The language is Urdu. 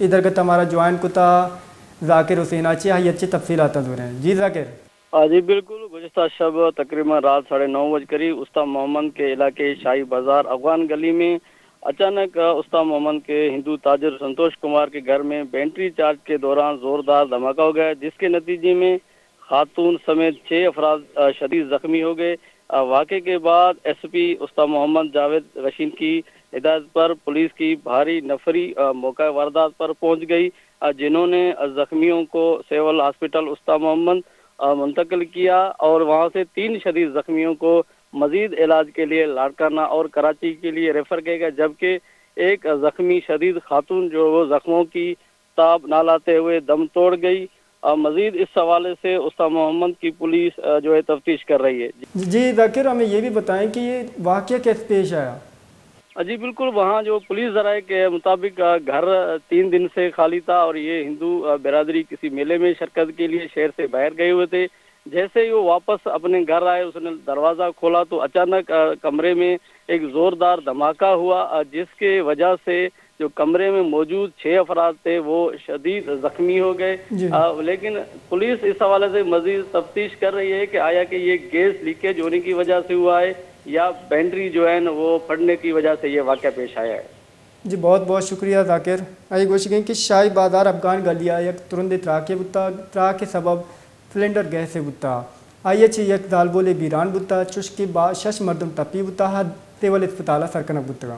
ادھر کا ہمارا جوائن کتا ذاکر حسین آچی ہے اچھی تفصیلات دور ہیں. جی ذاکر. جی بالکل. گزشتہ شب تقریباً رات 9:30 بجے قریب استا محمد کے علاقے شاہی بازار افغان گلی میں اچانک استا محمد کے ہندو تاجر سنتوش کمار کے گھر میں بینٹری چارج کے دوران زوردار دھماکہ ہو گیا، جس کے نتیجے میں خاتون سمیت 6 افراد شدید زخمی ہو گئے. واقعے کے بعد ایس پی استا محمد جاوید رشید کی ہدایت پر پولیس کی بھاری نفری موقع واردات پر پہنچ گئی، جنہوں نے زخمیوں کو سول ہاسپٹل استا محمد منتقل کیا اور وہاں سے 3 شدید زخمیوں کو مزید علاج کے لیے لاڑکانہ اور کراچی کے لیے ریفر کیا گیا، جبکہ ایک زخمی شدید خاتون جو وہ زخموں کی تاب نہ لاتے ہوئے دم توڑ گئی. مزید اس حوالے سے استا محمد کی پولیس جو ہے تفتیش کر رہی ہے. جی ذاکر ہمیں یہ بھی بتائیں کہ یہ واقعہ کیسے پیش آیا؟ جی بالکل. وہاں جو پولیس ذرائع کے مطابق گھر 3 دن سے خالی تھا اور یہ ہندو برادری کسی میلے میں شرکت کے لیے شہر سے باہر گئے ہوئے تھے. جیسے ہی وہ واپس اپنے گھر آئے اس نے دروازہ کھولا تو اچانک کمرے میں ایک زوردار دھماکہ ہوا، جس کے وجہ سے جو کمرے میں موجود 6 افراد تھے وہ شدید زخمی ہو گئے. جی. لیکن پولیس اس حوالے سے مزید تفتیش کر رہی ہے کہ آیا کہ یہ گیس لیکیج ہونے کی وجہ سے ہوا ہے یا بینٹری جو ہے نا وہ پھٹنے کی وجہ سے یہ واقعہ پیش آیا ہے. جی بہت بہت شکریہ ذاکر. آئی گوشت گئیں کہ شاہی بازار افغان گلیا یک ترند تراکے بتا ترا کے سبب سلنڈر گیس سے بتا آئیے چی یک دال بولے بیران بتا چشکی با شش مردم تپی بتا تیول اسپتالہ سرکنک بتا.